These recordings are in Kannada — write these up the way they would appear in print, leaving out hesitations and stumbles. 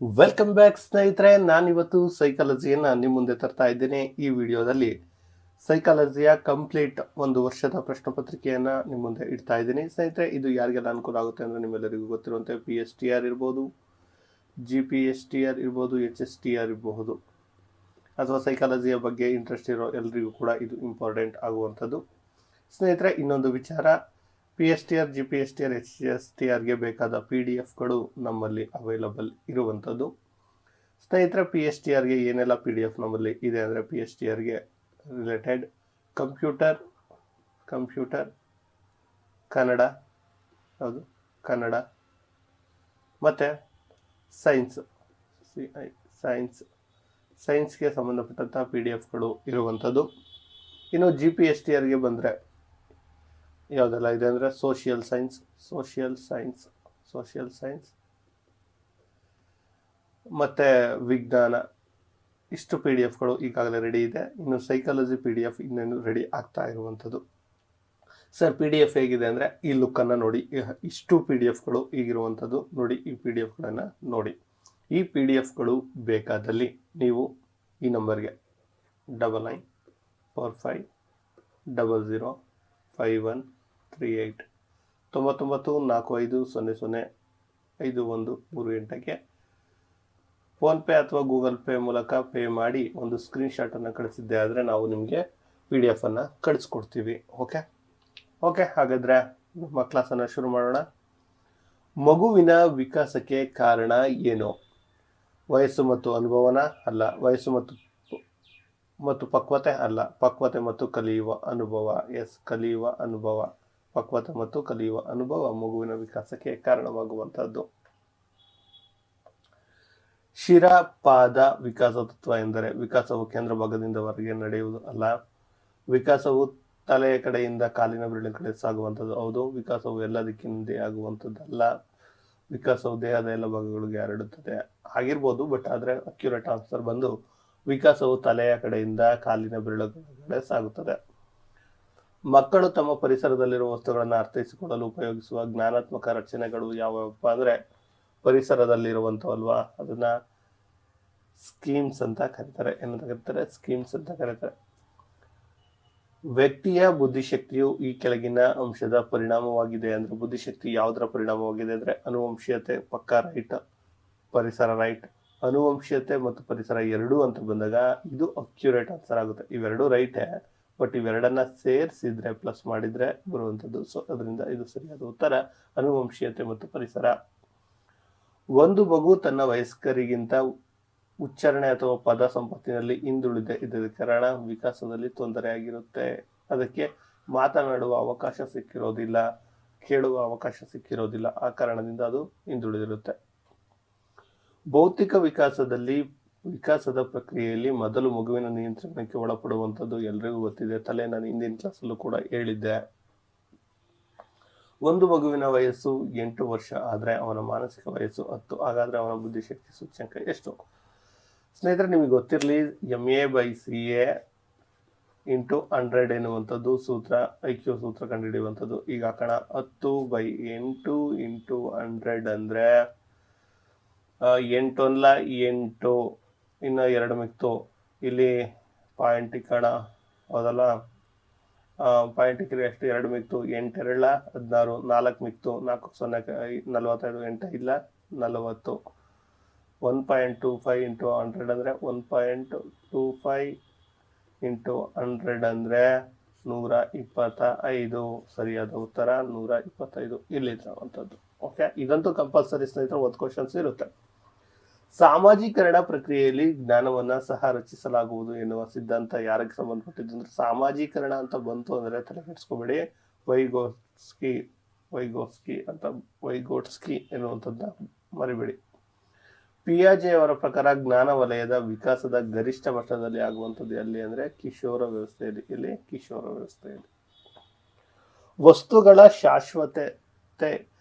ವೆಲ್ಕಮ್ ಬ್ಯಾಕ್ ಸ್ನೇಹಿತರೆ. ನಾನಿವತ್ತು ಸೈಕಾಲಜಿಯನ್ನು ನಿಮ್ಮ ಮುಂದೆ ತರ್ತಾ ಇದ್ದೇನೆ. ಈ ವಿಡಿಯೋದಲ್ಲಿ ಸೈಕಾಲಜಿಯ ಕಂಪ್ಲೀಟ್ ಒಂದು ವರ್ಷದ ಪ್ರಶ್ನೆ ಪತ್ರಿಕೆಯನ್ನು ನಿಮ್ಮ ಮುಂದೆ ಇಡ್ತಾ ಇದ್ದೀನಿ ಸ್ನೇಹಿತರೆ. ಇದು ಯಾರಿಗೆಲ್ಲ ಅನುಕೂಲ ಆಗುತ್ತೆ ಅಂದರೆ ನಿಮ್ಮೆಲ್ಲರಿಗೂ ಗೊತ್ತಿರುವಂತೆ PSTR ಇರ್ಬೋದು, GPSTR ಇರ್ಬೋದು, HSTR ಇರಬಹುದು, ಅಥವಾ ಸೈಕಾಲಜಿಯ ಬಗ್ಗೆ ಇಂಟ್ರೆಸ್ಟ್ ಇರೋ ಎಲ್ಲರಿಗೂ ಕೂಡ ಇದು ಇಂಪಾರ್ಟೆಂಟ್ ಆಗುವಂಥದ್ದು ಸ್ನೇಹಿತರೆ. ಇನ್ನೊಂದು ವಿಚಾರ, PSTR, GPSTR, HSTRಗೆ ಬೇಕಾದ PDF-ಗಳು ನಮ್ಮಲ್ಲಿ ಅವೈಲಬಲ್ ಇರುವಂಥದ್ದು ಸ್ನೇಹಿತರೆ. PSTRಗೆ ಏನೆಲ್ಲ PDF ನಮ್ಮಲ್ಲಿ ಇದೆ ಅಂದರೆ, PSTRಗೆ ರಿಲೇಟೆಡ್ ಕಂಪ್ಯೂಟರ್ ಕನ್ನಡ ಮತ್ತು ಸೈನ್ಸ್ಗೆ ಸಂಬಂಧಪಟ್ಟಂಥ PDF-ಗಳು ಇರುವಂಥದ್ದು. ಇನ್ನು GPSTRಗೆ ಬಂದರೆ ಯಾವುದೆಲ್ಲ ಇದೆ ಅಂದರೆ, ಸೋಷಿಯಲ್ ಸೈನ್ಸ್ ಮತ್ತು ವಿಜ್ಞಾನ, ಇಷ್ಟು PDF-ಗಳು ಈಗಾಗಲೇ ರೆಡಿ ಇದೆ. ಇನ್ನು ಸೈಕಾಲಜಿ PDF ಇನ್ನೇನು ರೆಡಿ ಆಗ್ತಾ ಇರುವಂಥದ್ದು. ಸರ್ PDF ಹೇಗಿದೆ ಅಂದರೆ, ಈ ಲುಕ್ಕನ್ನು ನೋಡಿ, ಇಷ್ಟು PDF-ಗಳು ಈಗಿರುವಂಥದ್ದು ನೋಡಿ. ಈ PDF-ಗಳನ್ನು ನೋಡಿ. ಈ PDF-ಗಳು ಬೇಕಾದಲ್ಲಿ ನೀವು ಈ ನಂಬರ್ಗೆ 9945005138 9945005138ಗೆ ಫೋನ್ಪೇ ಅಥವಾ ಗೂಗಲ್ ಪೇ ಮೂಲಕ ಪೇ ಮಾಡಿ ಒಂದು ಸ್ಕ್ರೀನ್ಶಾಟನ್ನು ಕಳಿಸಿದ್ದೆ ಆದರೆ ನಾವು ನಿಮಗೆ PDF-ಅನ್ನು ಕಳಿಸ್ಕೊಡ್ತೀವಿ. ಓಕೆ ಹಾಗಾದರೆ ನಮ್ಮ ಕ್ಲಾಸನ್ನು ಶುರು ಮಾಡೋಣ. ಮಗುವಿನ ವಿಕಾಸಕ್ಕೆ ಕಾರಣ ಏನು? ವಯಸ್ಸು ಮತ್ತು ಅನುಭವನ ಅಲ್ಲ. ವಯಸ್ಸು ಮತ್ತು ಪಕ್ವತೆ ಅಲ್ಲ. ಪಕ್ವತೆ ಮತ್ತು ಕಲಿಯುವ ಅನುಭವ. ಕಲಿಯುವ ಅನುಭವ. ಪಕ್ವತೆ ಮತ್ತು ಕಲಿಯುವ ಅನುಭವ ಮಗುವಿನ ವಿಕಾಸಕ್ಕೆ ಕಾರಣವಾಗುವಂಥದ್ದು. ಶಿರಪಾದ ವಿಕಾಸ ತತ್ವ ಎಂದರೆ ವಿಕಾಸವು ಕೇಂದ್ರ ಭಾಗದಿಂದ ಹೊರಗೆ ನಡೆಯುವುದು ಅಲ್ಲ. ವಿಕಾಸವು ತಲೆಯ ಕಡೆಯಿಂದ ಕಾಲಿನ ಬೆರಳಿನ ಕಡೆ ಸಾಗುವಂಥದ್ದು ಹೌದು. ವಿಕಾಸವು ಎಲ್ಲ ದಿಕ್ಕಿನಿಂದ ಆಗುವಂಥದ್ದಲ್ಲ. ವಿಕಾಸವು ದೇಹದ ಎಲ್ಲ ಭಾಗಗಳಿಗೆ ಹರಡುತ್ತದೆ ಆಗಿರ್ಬೋದು, ಬಟ್ ಆದರೆ ಅಕ್ಯುರೇಟ್ ಆನ್ಸರ್ ಬಂದು ವಿಕಾಸವು ತಲೆಯ ಕಡೆಯಿಂದ ಕಾಲಿನ ಬೆರಳುಗಳ ಸಾಗುತ್ತದೆ. ಮಕ್ಕಳು ತಮ್ಮ ಪರಿಸರದಲ್ಲಿರುವ ವಸ್ತುಗಳನ್ನು ಅರ್ಥೈಸಿಕೊಳ್ಳಲು ಉಪಯೋಗಿಸುವ ಜ್ಞಾನಾತ್ಮಕ ರಚನೆಗಳು ಯಾವಪ್ಪ ಅಂದರೆ, ಪರಿಸರದಲ್ಲಿರುವಂಥವಲ್ವಾ, ಅದನ್ನ ಸ್ಕೀಮ್ಸ್ ಅಂತ ಕರೀತಾರೆ. ವ್ಯಕ್ತಿಯ ಬುದ್ಧಿಶಕ್ತಿಯು ಈ ಕೆಳಗಿನ ಅಂಶದ ಪರಿಣಾಮವಾಗಿದೆ ಅಂದ್ರೆ, ಬುದ್ಧಿಶಕ್ತಿ ಯಾವುದರ ಪರಿಣಾಮವಾಗಿದೆ ಅಂದ್ರೆ, ಅನುವಂಶೀಯತೆ ಪಕ್ಕ ರೈಟ್, ಪರಿಸರ ರೈಟ್. ಅನುವಂಶೀಯತೆ ಮತ್ತು ಪರಿಸರ ಎರಡೂ ಅಂತ ಬಂದಾಗ ಇದು ಅಕ್ಯುರೇಟ್ ಆನ್ಸರ್ ಆಗುತ್ತೆ. ಇವೆರಡೂ ರೈಟೇ, ಬಟ್ ಇವೆರಡನ್ನ ಸೇರಿಸಿದ್ರೆ ಪ್ಲಸ್ ಮಾಡಿದ್ರೆ ಬರುವಂಥದ್ದು. ಸೊ ಅದರಿಂದ ಇದು ಸರಿಯಾದ ಉತ್ತರ ಅನುವಂಶೀಯತೆ ಮತ್ತು ಪರಿಸರ. ಒಂದು ಮಗು ತನ್ನ ವಯಸ್ಕರಿಗಿಂತ ಉಚ್ಚಾರಣೆ ಅಥವಾ ಪದ ಸಂಪತ್ತಿನಲ್ಲಿ ಹಿಂದುಳಿದ ಇದರ ಕಾರಣ ವಿಕಾಸದಲ್ಲಿ ತೊಂದರೆಯಾಗಿರುತ್ತೆ. ಅದಕ್ಕೆ ಮಾತನಾಡುವ ಅವಕಾಶ ಸಿಕ್ಕಿರೋದಿಲ್ಲ, ಕೇಳುವ ಅವಕಾಶ ಸಿಕ್ಕಿರೋದಿಲ್ಲ. ಆ ಕಾರಣದಿಂದ ಅದು ಹಿಂದುಳಿದಿರುತ್ತೆ. ಭೌತಿಕ ವಿಕಾಸದ ಪ್ರಕ್ರಿಯೆಯಲ್ಲಿ ಮೊದಲು ಮಗುವಿನ ನಿಯಂತ್ರಣಕ್ಕೆ ಒಳಪಡುವಂಥದ್ದು ಎಲ್ರಿಗೂ ಗೊತ್ತಿದೆ. ತಲೆ ನಾನು ಹಿಂದಿನ ಕ್ಲಾಸಲ್ಲೂ ಕೂಡ ಹೇಳಿದ್ದೆ. ಒಂದು ಮಗುವಿನ ವಯಸ್ಸು 8 ವರ್ಷ ಆದರೆ ಅವನ ಮಾನಸಿಕ ವಯಸ್ಸು 10. ಹಾಗಾದ್ರೆ ಅವನ ಬುದ್ಧಿಶಕ್ತಿ ಸೂಚ್ಯಂಕ ಎಷ್ಟು? ಸ್ನೇಹಿತರೆ, ನಿಮಗೆ ಗೊತ್ತಿರಲಿ, MA/CA × 100 ಎನ್ನುವಂಥದ್ದು ಸೂತ್ರ, IQ ಸೂತ್ರ ಕಂಡುಹಿಡಿಯುವಂಥದ್ದು. ಈಗ ಹಾಕೋಣ. 10/8 × 100 ಅಂದರೆ 8 8, ಇನ್ನು 2 ಮಿಕ್ತು. ಇಲ್ಲಿ ಪಾಯಿಂಟ್ ಇಕ್ಕಣ, ಹೌದಲ್ಲ? ಪಾಯಿಂಟ್ ಇಕ್ಕರೆ ಎಷ್ಟು? 2 ಮಿಕ್ತು. 8 2 16, 4 ಮಿಕ್ತು. 4 0 45, 8 ಇಲ್ಲ 40. 1.25 × 100 ಅಂದರೆ 1.25 × 100 ಅಂದರೆ 125. ಸರಿಯಾದ ಉತ್ತರ 125 ಇಲ್ಲಿರುವಂಥದ್ದು. ಓಕೆ, ಇದಂತೂ ಕಂಪಲ್ಸರಿ ಸ್ನೇಹಿತರೆ, 1 ಕ್ವಶನ್ಸ್ ಇರುತ್ತೆ. ಸಾಮಾಜೀಕರಣ ಪ್ರಕ್ರಿಯೆಯಲ್ಲಿ ಜ್ಞಾನವನ್ನ ಸಹ ರಚಿಸಲಾಗುವುದು ಎನ್ನುವ ಸಿದ್ಧಾಂತ ಯಾರಿಗೆ ಸಂಬಂಧಪಟ್ಟಿದ್ದು ಅಂದ್ರೆ, ಸಾಮಾಜೀಕರಣ ಅಂತ ಬಂತು ಅಂದ್ರೆ ತಲೆಕೆಡಿಸ್ಕೋಬೇಡಿ, ವೈಗೋಟ್ಸ್ಕಿ ಎನ್ನುವಂಥದ್ದನ್ನ ಮರಿಬೇಡಿ. ಪಿಯಾಜೆ ಅವರ ಪ್ರಕಾರ ಜ್ಞಾನ ವಲಯದ ವಿಕಾಸದ ಗರಿಷ್ಠ ಮಟ್ಟದಲ್ಲಿ ಆಗುವಂಥದ್ದು ಎಲ್ಲಿ ಅಂದ್ರೆ, ಕಿಶೋರ ವ್ಯವಸ್ಥೆಯಲ್ಲಿ. ಇಲ್ಲಿ ಕಿಶೋರ ವ್ಯವಸ್ಥೆಯಲ್ಲಿ ವಸ್ತುಗಳ ಶಾಶ್ವತತೆ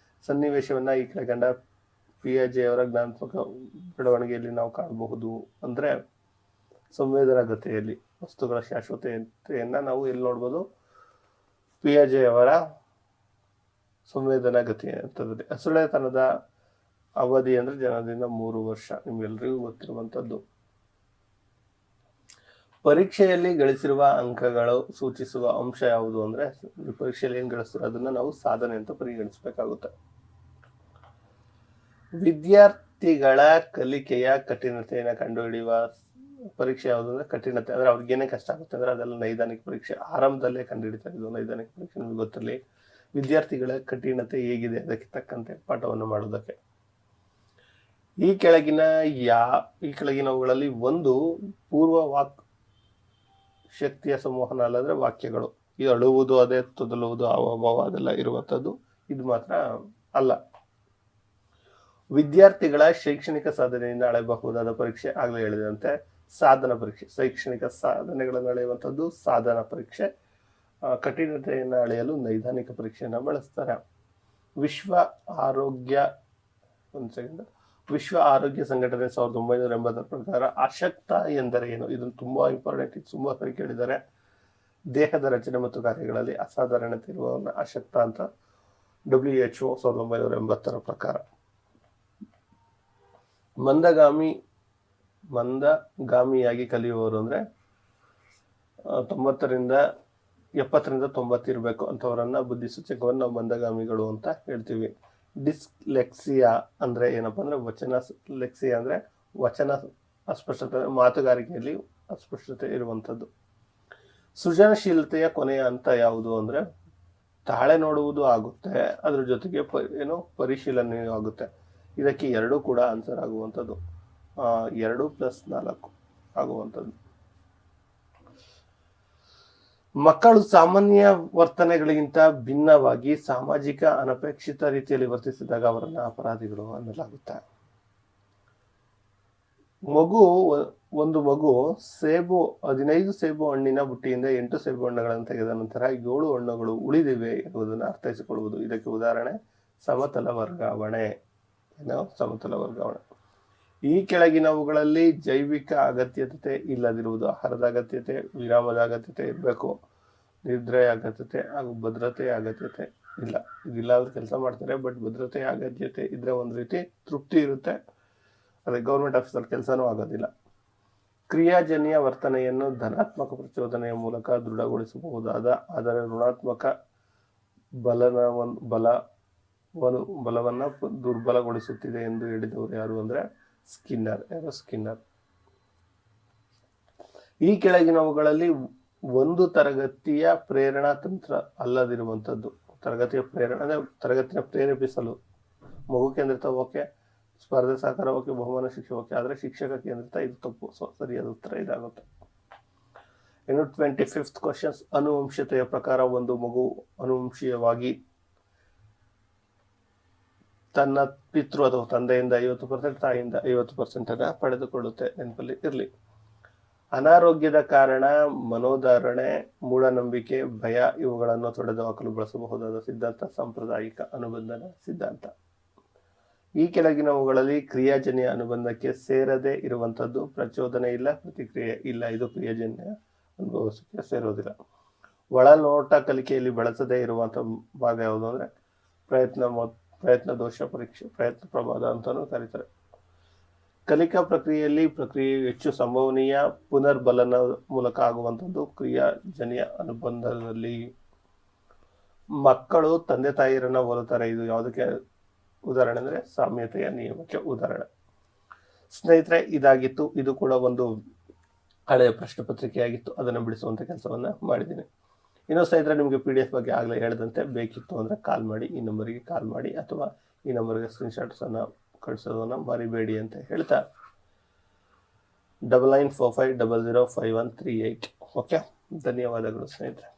ಸನ್ನಿವೇಶವನ್ನ ಈ ಕೆಳಗಂಡ ಪಿಯಾಜೆ ಅವರ ಜ್ಞಾನಾತ್ಮಕ ಬೆಳವಣಿಗೆಯಲ್ಲಿ ನಾವು ಕಾಣಬಹುದು. ಅಂದ್ರೆ ಸಂವೇದನಾಗತೆಯಲ್ಲಿ ವಸ್ತುಗಳ ಶಾಶ್ವತೆಯನ್ನ ನಾವು ಎಲ್ಲಿ ನೋಡ್ಬೋದು? ಪಿಯಾಜೆ ಅವರ ಸಂವೇದನಾಗತೆ ಹಂತದಲ್ಲಿ. ಹಸುಳೆತನದ ಅವಧಿ ಅಂದ್ರೆ ಜನದಿಂದ 3 ವರ್ಷ, ನಿಮ್ಗೆಲ್ರಿಗೂ ಗೊತ್ತಿರುವಂತದ್ದು. ಪರೀಕ್ಷೆಯಲ್ಲಿ ಗಳಿಸಿರುವ ಅಂಕಗಳು ಸೂಚಿಸುವ ಅಂಶ ಯಾವುದು ಅಂದ್ರೆ, ಪರೀಕ್ಷೆಯಲ್ಲಿ ಏನ್ ಗಳಿಸ್ತಾರೆ ಅದನ್ನ ನಾವು ಸಾಧನೆ ಅಂತ ಪರಿಗಣಿಸಬೇಕಾಗುತ್ತೆ. ವಿದ್ಯಾರ್ಥಿಗಳ ಕಲಿಕೆಯ ಕಠಿಣತೆಯನ್ನು ಕಂಡುಹಿಡಿಯುವ ಪರೀಕ್ಷೆ ಯಾವುದು ಅಂದ್ರೆ ಕಠಿಣತೆ, ಅಂದ್ರೆ ಅವ್ರಿಗೆ ಏನೇ ಕಷ್ಟ ಆಗುತ್ತೆ ಅಂದ್ರೆ ಅದೆಲ್ಲ ನೈದಾನಿಕ ಪರೀಕ್ಷೆ. ಆರಂಭದಲ್ಲೇ ಕಂಡುಹಿಡಿತಾರೆ ಇದು ನೈದಾನಿಕ ಪರೀಕ್ಷೆ. ನಿಮ್ಗೆ ಗೊತ್ತಿರಲಿ, ವಿದ್ಯಾರ್ಥಿಗಳ ಕಠಿಣತೆ ಹೇಗಿದೆ ಅದಕ್ಕೆ ತಕ್ಕಂತೆ ಪಾಠವನ್ನು ಮಾಡೋದಕ್ಕೆ. ಈ ಕೆಳಗಿನವುಗಳಲ್ಲಿ ಒಂದು ಪೂರ್ವ ವಾಕ್ ಶಕ್ತಿಯ ಸಂವಹನ ಅಲ್ಲದ್ರೆ ವಾಕ್ಯಗಳು. ಇದು ಅಳುವುದು, ಅದೇ ತೊದಲುವುದು, ಹಾವಭಾವ ಅದೆಲ್ಲ ಇರುವಂತದ್ದು, ಇದು ಮಾತ್ರ ಅಲ್ಲ. ವಿದ್ಯಾರ್ಥಿಗಳ ಶೈಕ್ಷಣಿಕ ಸಾಧನೆಯಿಂದ ಅಳೆಯಬಹುದಾದ ಪರೀಕ್ಷೆ ಆಗ್ಲೇ ಹೇಳಿದಂತೆ ಸಾಧನ ಪರೀಕ್ಷೆ. ಶೈಕ್ಷಣಿಕ ಸಾಧನೆಗಳನ್ನು ಅಳೆಯುವಂಥದ್ದು ಸಾಧನ ಪರೀಕ್ಷೆ. ಕಠಿಣತೆಯನ್ನು ಅಳೆಯಲು ನೈದಾನಿಕ ಪರೀಕ್ಷೆಯನ್ನು ಬಳಸ್ತಾರೆ. ವಿಶ್ವ ಆರೋಗ್ಯ ಸಂಘಟನೆ 1980 ಪ್ರಕಾರ ಅಶಕ್ತ ಎಂದರೆ ಏನು? ಇದನ್ನು ತುಂಬಾ ಇಂಪಾರ್ಟೆಂಟ್, ಇದು ತುಂಬಾ ಸರಿ ಕೇಳಿದ್ದಾರೆ. ದೇಹದ ರಚನೆ ಮತ್ತು ಕಾರ್ಯಗಳಲ್ಲಿ ಅಸಾಧಾರಣತೆ ಇರುವವನ್ನ ಅಶಕ್ತ ಅಂತ WHO 1980 ಪ್ರಕಾರ. ಮಂದಗಾಮಿಯಾಗಿ ಕಲಿಯುವವರು ಅಂದ್ರೆ 70ರಿಂದ 90 ಇರಬೇಕು ಅಂತವರನ್ನ ಬುದ್ಧಿಸೂಚಕವನ್ನು ನಾವು ಮಂದಗಾಮಿಗಳು ಅಂತ ಹೇಳ್ತೀವಿ. ಡಿಸ್ಲೆಕ್ಸಿಯಾ ಅಂದ್ರೆ ಏನಪ್ಪಾ ಅಂದ್ರೆ ಲೆಕ್ಸಿಯಾ ಅಂದ್ರೆ ವಚನ ಅಸ್ಪಷ್ಟತೆ, ಮಾತುಗಾರಿಕೆಯಲ್ಲಿ ಅಸ್ಪಷ್ಟತೆ ಇರುವಂತದ್ದು. ಸೃಜನಶೀಲತೆಯ ಕೊನೆಯ ಹಂತ ಯಾವುದು ಅಂದ್ರೆ ತಾಳೆ ನೋಡುವುದು ಆಗುತ್ತೆ, ಅದ್ರ ಜೊತೆಗೆ ಪರಿಶೀಲನೆಯೂ ಆಗುತ್ತೆ. ಇದಕ್ಕೆ 2 ಕೂಡ ಆನ್ಸರ್ ಆಗುವಂಥದ್ದು, 2+4 ಆಗುವಂಥದ್ದು. ಮಕ್ಕಳು ಸಾಮಾನ್ಯ ವರ್ತನೆಗಳಿಗಿಂತ ಭಿನ್ನವಾಗಿ ಸಾಮಾಜಿಕ ಅನಪೇಕ್ಷಿತ ರೀತಿಯಲ್ಲಿ ವರ್ತಿಸಿದಾಗ ಅವರನ್ನ ಅಪರಾಧಿಗಳು ಅನ್ನಲಾಗುತ್ತೆ. ಒಂದು ಮಗು 15 ಸೇಬು ಹಣ್ಣಿನ ಬುಟ್ಟಿಯಿಂದ 8 ಸೇಬು ಹಣ್ಣುಗಳನ್ನು ತೆಗೆದ ನಂತರ 7 ಹಣ್ಣುಗಳು ಉಳಿದಿವೆ ಎನ್ನುವುದನ್ನು ಅರ್ಥೈಸಿಕೊಳ್ಳುವುದು. ಇದಕ್ಕೆ ಉದಾಹರಣೆ ಸಮತಲ ವರ್ಗಾವಣೆ. ಈ ಕೆಳಗಿನವುಗಳಲ್ಲಿ ಜೈವಿಕ ಅಗತ್ಯತೆ ಇಲ್ಲದಿರುವುದು. ಆಹಾರದ ಅಗತ್ಯತೆ, ವಿರಾಮದ ಅಗತ್ಯತೆ ಇರಬೇಕು, ನಿದ್ರೆಯ ಅಗತ್ಯತೆ ಹಾಗೂ ಭದ್ರತೆಯ ಅಗತ್ಯತೆ ಇಲ್ಲ. ಇದಿಲ್ಲ ಅವ್ರು ಕೆಲಸ ಮಾಡ್ತಾರೆ, ಬಟ್ ಭದ್ರತೆಯ ಅಗತ್ಯತೆ ಇದ್ರೆ ಒಂದು ರೀತಿ ತೃಪ್ತಿ ಇರುತ್ತೆ, ಅದೇ ಗೌರ್ಮೆಂಟ್ ಆಫೀಸಲ್ಲಿ ಕೆಲಸನೂ ಆಗೋದಿಲ್ಲ. ಕ್ರಿಯಾಜನ್ಯ ವರ್ತನೆಯನ್ನು ಧನಾತ್ಮಕ ಪ್ರಚೋದನೆಯ ಮೂಲಕ ದೃಢಗೊಳಿಸಬಹುದಾದ ಆದರೆ ಋಣಾತ್ಮಕ ಬಲವನ್ನ ದುರ್ಬಲಗೊಳಿಸುತ್ತಿದೆ ಎಂದು ಹೇಳಿದವರು ಯಾರು ಅಂದ್ರೆ ಸ್ಕಿನ್ನರ್. ಈ ಕೆಳಗಿನವುಗಳಲ್ಲಿ ಒಂದು ತರಗತಿಯ ಪ್ರೇರಣಾ ತಂತ್ರ ಅಲ್ಲದಿರುವಂತದ್ದು. ತರಗತಿಯ ಪ್ರೇರಣೆ ಅಂದ್ರೆ ತರಗತಿನ ಪ್ರೇರೇಪಿಸಲು ಮಗು ಕೇಂದ್ರಿತ ಓಕೆ, ಸ್ಪರ್ಧೆ ಸಹಕಾರ ಓಕೆ, ಬಹುಮಾನ ಶಿಕ್ಷೆ ಓಕೆ, ಆದ್ರೆ ಶಿಕ್ಷಕ ಕೇಂದ್ರಿತ ಇದು ತಪ್ಪು. ಸರಿಯಾದ ಉತ್ತರ ಇದಾಗುತ್ತೆ. 25th questions. ಅನುವಂಶತೆಯ ಪ್ರಕಾರ ಒಂದು ಮಗು ಅನುವಂಶೀಯವಾಗಿ ತನ್ನ ಪಿತೃ ಅಥವಾ ತಂದೆಯಿಂದ 50%, ತಾಯಿಯಿಂದ 50% ಅನ್ನ ಪಡೆದುಕೊಳ್ಳುತ್ತೆ. ನೆನಪಲ್ಲಿ ಇರಲಿ. ಅನಾರೋಗ್ಯದ ಕಾರಣ ಮನೋಧಾರಣೆ, ಮೂಢನಂಬಿಕೆ, ಭಯ ಇವುಗಳನ್ನು ತೊಡೆದುಹಾಕಲು ಬಳಸಬಹುದಾದ ಸಿದ್ಧಾಂತ ಸಾಂಪ್ರದಾಯಿಕ ಅನುಬಂಧನ ಸಿದ್ಧಾಂತ. ಈ ಕೆಳಗಿನವುಗಳಲ್ಲಿ ಕ್ರಿಯಾಜನ್ಯ ಅನುಬಂಧಕ್ಕೆ ಸೇರದೆ ಇರುವಂತದ್ದು ಪ್ರಚೋದನೆ ಇಲ್ಲ, ಪ್ರತಿಕ್ರಿಯೆ ಇಲ್ಲ. ಇದು ಕ್ರಿಯಾಜನ್ಯ ಅನುಭವಿಸಕ್ಕೆ ಸೇರೋದಿಲ್ಲ. ಒಳನೋಟ ಕಲಿಕೆಯಲ್ಲಿ ಬಳಸದೇ ಇರುವಂತಹ ಭಾಗ ಯಾವುದು ಅಂದ್ರೆ ಪ್ರಯತ್ನ ದೋಷ ಪರೀಕ್ಷೆ, ಪ್ರಯತ್ನ ಪ್ರಮಾದ ಅಂತಾನೂ ಕರೀತಾರೆ. ಕಲಿಕಾ ಪ್ರಕ್ರಿಯೆಯು ಹೆಚ್ಚು ಸಂಭವನೀಯ ಪುನರ್ಬಲನ ಮೂಲಕ ಆಗುವಂಥದ್ದು ಕ್ರಿಯಾಜನ್ಯ ಅನುಬಂಧದಲ್ಲಿ. ಮಕ್ಕಳು ತಂದೆ ತಾಯಿಯರನ್ನ ಹೋಲುತ್ತಾರೆ. ಇದು ಯಾವುದಕ್ಕೆ ಉದಾಹರಣೆ ಅಂದ್ರೆ ಸಾಮ್ಯತೆಯ ನಿಯಮಕ್ಕೆ ಉದಾಹರಣೆ. ಸ್ನೇಹಿತರೆ, ಇದಾಗಿತ್ತು. ಇದು ಕೂಡ ಒಂದು ಹಳೆಯ ಪ್ರಶ್ನೆ ಪತ್ರಿಕೆಯಾಗಿತ್ತು, ಅದನ್ನು ಬಿಡಿಸುವಂತ ಕೆಲಸವನ್ನ ಮಾಡಿದ್ದೀನಿ. ಇನ್ನು ಸ್ನೇಹಿತರೆ, ನಿಮಗೆ PDF ಬಗ್ಗೆ ಆಗಲೇ ಹೇಳಿದಂತೆ ಬೇಕಿತ್ತು ಅಂದ್ರೆ ಕಾಲ್ ಮಾಡಿ, ಈ ನಂಬರಿಗೆ ಕಾಲ್ ಮಾಡಿ, ಅಥವಾ ಈ ನಂಬರ್ಗೆ ಸ್ಕ್ರೀನ್ಶಾಟ್ಸ್ ಅನ್ನ ಕಳಿಸೋದನ್ನ ಮರಿಬೇಡಿ ಅಂತ ಹೇಳ್ತಾ 9945005138. ಓಕೆ, ಧನ್ಯವಾದಗಳು ಸ್ನೇಹಿತರೆ.